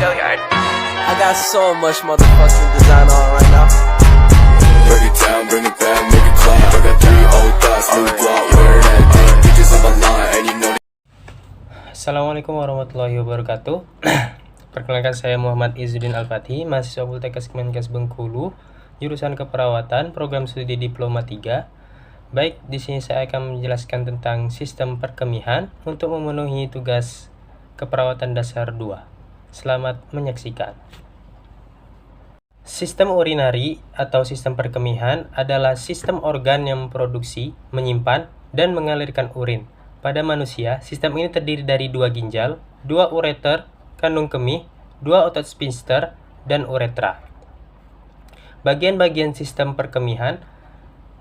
I got so much motherfucking design on right now. Break it down, bring it back, make it clap. I got 3 old thoughts, new block, where that day. Bitches on my line, and you know. Assalamualaikum warahmatullahi wabarakatuh. Perkenalkan, saya Muhammad Izzuddin Al-Fatih, mahasiswa Poltekkes Kemenkes Bengkulu, jurusan keperawatan, program studi diploma 3. Baik, di sini saya akan menjelaskan tentang sistem perkemihan untuk memenuhi tugas keperawatan dasar 2. Selamat menyaksikan. Sistem urinari atau sistem perkemihan adalah sistem organ yang memproduksi, menyimpan, dan mengalirkan urin. Pada manusia, sistem ini terdiri dari 2 ginjal, 2 ureter, kandung kemih, 2 otot sphincter, dan uretra. Bagian-bagian sistem perkemihan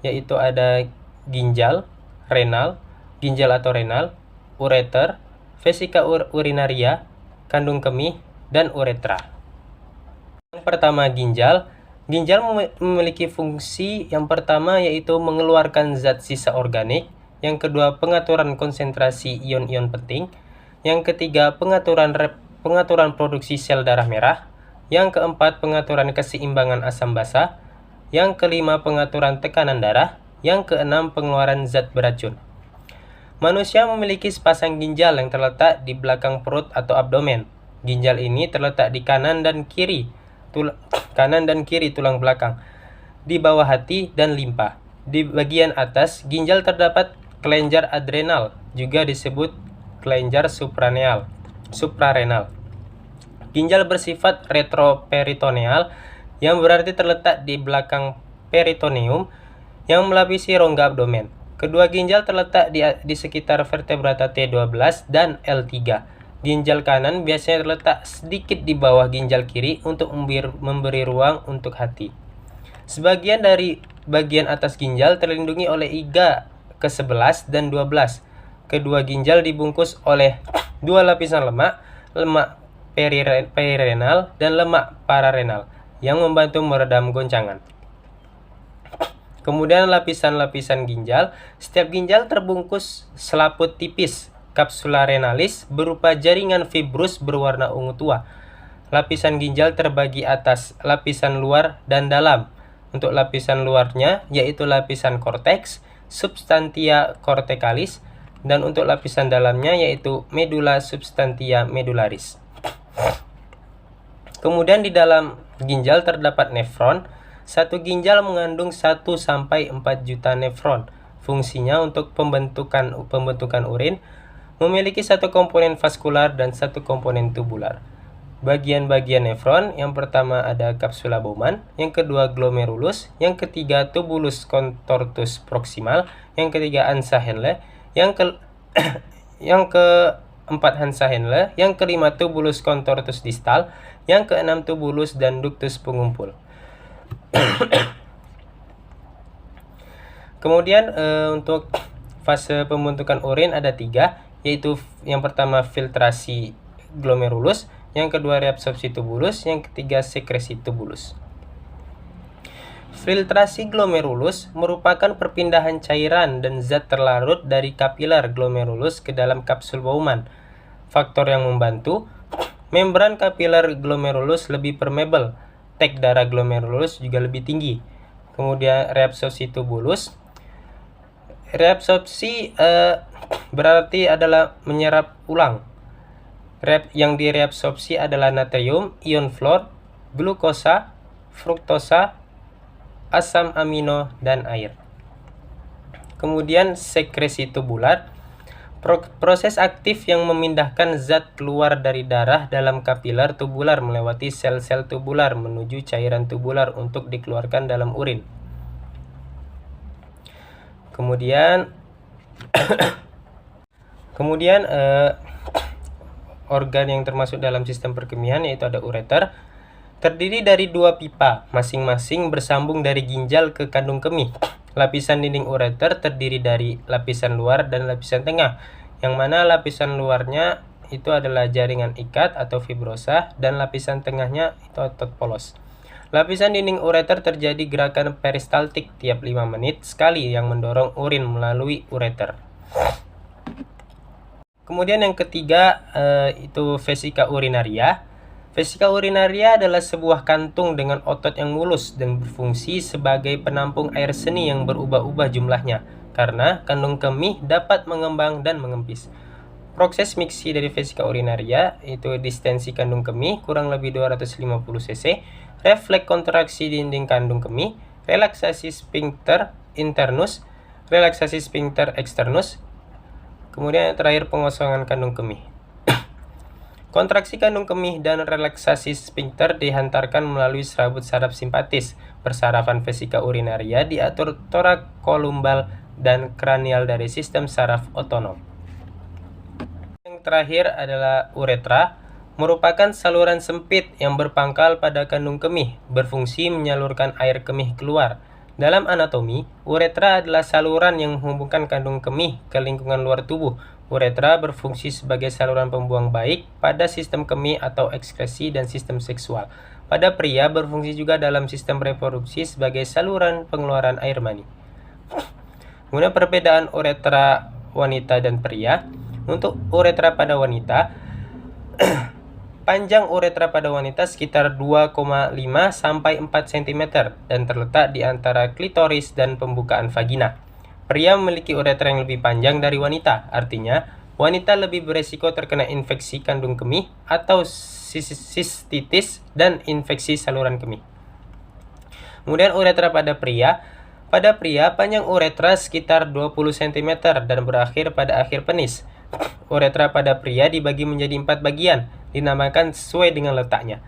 yaitu ada ginjal, renal, ginjal atau renal, ureter, vesika urinaria, kandung kemih, dan uretra. Yang pertama, ginjal. Ginjal memiliki fungsi yang pertama yaitu mengeluarkan zat sisa organik, yang kedua pengaturan konsentrasi ion-ion penting, yang ketiga pengaturan produksi sel darah merah, yang keempat pengaturan keseimbangan asam basa, yang kelima pengaturan tekanan darah, yang keenam pengeluaran zat beracun. Manusia memiliki sepasang ginjal yang terletak di belakang perut atau abdomen. Ginjal ini terletak di kanan dan kiri tulang belakang, di bawah hati dan limpa. Di bagian atas ginjal terdapat kelenjar adrenal, juga disebut kelenjar suprarenal. Ginjal bersifat retroperitoneal, yang berarti terletak di belakang peritoneum yang melapisi rongga abdomen. Kedua ginjal terletak di sekitar vertebrata T12 dan L3. Ginjal kanan biasanya terletak sedikit di bawah ginjal kiri untuk memberi ruang untuk hati. Sebagian dari bagian atas ginjal terlindungi oleh iga ke-11 dan 12. Kedua ginjal dibungkus oleh 2 lapisan lemak perirenal dan lemak pararenal yang membantu meredam goncangan. Kemudian lapisan-lapisan ginjal. Setiap ginjal terbungkus selaput tipis, kapsula renalis, berupa jaringan fibrus berwarna ungu tua. Lapisan ginjal terbagi atas lapisan luar dan dalam. Untuk lapisan luarnya yaitu lapisan korteks, substantia corticalis, dan untuk lapisan dalamnya yaitu medula substantia medullaris. Kemudian di dalam ginjal terdapat nefron. Satu ginjal mengandung 1-4 juta nefron. Fungsinya untuk pembentukan urin, memiliki satu komponen vaskular dan satu komponen tubular. Bagian-bagian nefron, yang pertama ada kapsula Bowman, yang kedua glomerulus, yang ketiga tubulus contortus proximal, yang ketiga Ansa Henle, yang keempat Hansa Henle, yang kelima tubulus contortus distal, yang keenam tubulus dan ductus pengumpul. Kemudian untuk fase pembentukan urin ada 3, yaitu yang pertama filtrasi glomerulus, yang kedua reabsorpsi tubulus, yang ketiga sekresi tubulus. Filtrasi glomerulus merupakan perpindahan cairan dan zat terlarut dari kapiler glomerulus ke dalam kapsul Bowman. Faktor yang membantu, membran kapiler glomerulus lebih permeable, tek darah glomerulus juga lebih tinggi. Kemudian reabsorpsi tubulus. Reabsorpsi berarti adalah menyerap ulang. Yang direabsorpsi adalah natrium, ion fluor, glukosa, fruktosa, asam amino, dan air. Kemudian sekresi tubular. Proses aktif yang memindahkan zat keluar dari darah dalam kapiler tubular melewati sel-sel tubular menuju cairan tubular untuk dikeluarkan dalam urin. Kemudian organ yang termasuk dalam sistem perkemihan yaitu ada ureter, terdiri dari 2 pipa, masing-masing bersambung dari ginjal ke kandung kemih. Lapisan dinding ureter terdiri dari lapisan luar dan lapisan tengah, yang mana lapisan luarnya itu adalah jaringan ikat atau fibrosa, dan lapisan tengahnya itu otot polos. Lapisan dinding ureter terjadi gerakan peristaltik tiap 5 menit sekali yang mendorong urin melalui ureter. Kemudian yang ketiga itu vesika urinaria. Vesika urinaria adalah sebuah kantung dengan otot yang mulus dan berfungsi sebagai penampung air seni yang berubah-ubah jumlahnya, karena kandung kemih dapat mengembang dan mengempis. Proses miksi dari vesika urinaria itu distensi kandung kemih kurang lebih 250 cc, refleks kontraksi dinding kandung kemih, relaksasi sphincter internus, relaksasi sphincter externus, kemudian yang terakhir pengosongan kandung kemih. Kontraksi kandung kemih dan relaksasi sphincter dihantarkan melalui serabut saraf simpatis. Persarafan vesika urinaria diatur torakolumbal dan kranial dari sistem saraf otonom. Yang terakhir adalah uretra, merupakan saluran sempit yang berpangkal pada kandung kemih, berfungsi menyalurkan air kemih keluar. Dalam anatomi, uretra adalah saluran yang menghubungkan kandung kemih ke lingkungan luar tubuh. Uretra berfungsi sebagai saluran pembuang baik pada sistem kemih atau ekskresi dan sistem seksual. Pada pria berfungsi juga dalam sistem reproduksi sebagai saluran pengeluaran air mani. Kemudian perbedaan uretra wanita dan pria. Untuk uretra pada wanita, panjang uretra pada wanita sekitar 2,5 sampai 4 cm dan terletak di antara klitoris dan pembukaan vagina. Pria memiliki uretra yang lebih panjang dari wanita, artinya wanita lebih beresiko terkena infeksi kandung kemih atau sistitis dan infeksi saluran kemih. Kemudian uretra pada pria. Pada pria, panjang uretra sekitar 20 cm dan berakhir pada akhir penis. Uretra pada pria dibagi menjadi 4 bagian, dinamakan sesuai dengan letaknya,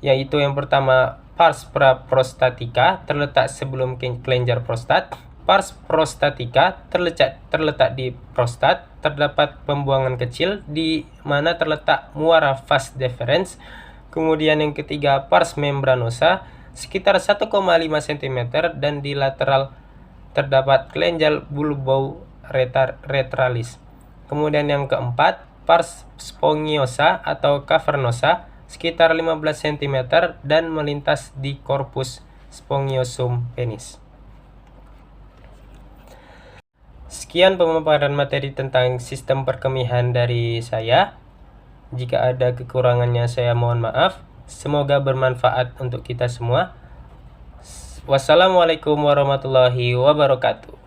yaitu yang pertama pars prostatica terletak sebelum kelenjar prostat. Pars prostatica terletak di prostat, terdapat pembuangan kecil di mana terletak muara vas deferens. Kemudian yang ketiga pars membranosa sekitar 1,5 cm dan di lateral terdapat kelenjar bulboretralis. Kemudian yang keempat pars spongiosa atau cavernosa sekitar 15 cm dan melintas di corpus spongiosum penis. Sekian pemaparan materi tentang sistem perkemihan dari saya. Jika ada kekurangannya saya mohon maaf. Semoga bermanfaat untuk kita semua. Wassalamualaikum warahmatullahi wabarakatuh.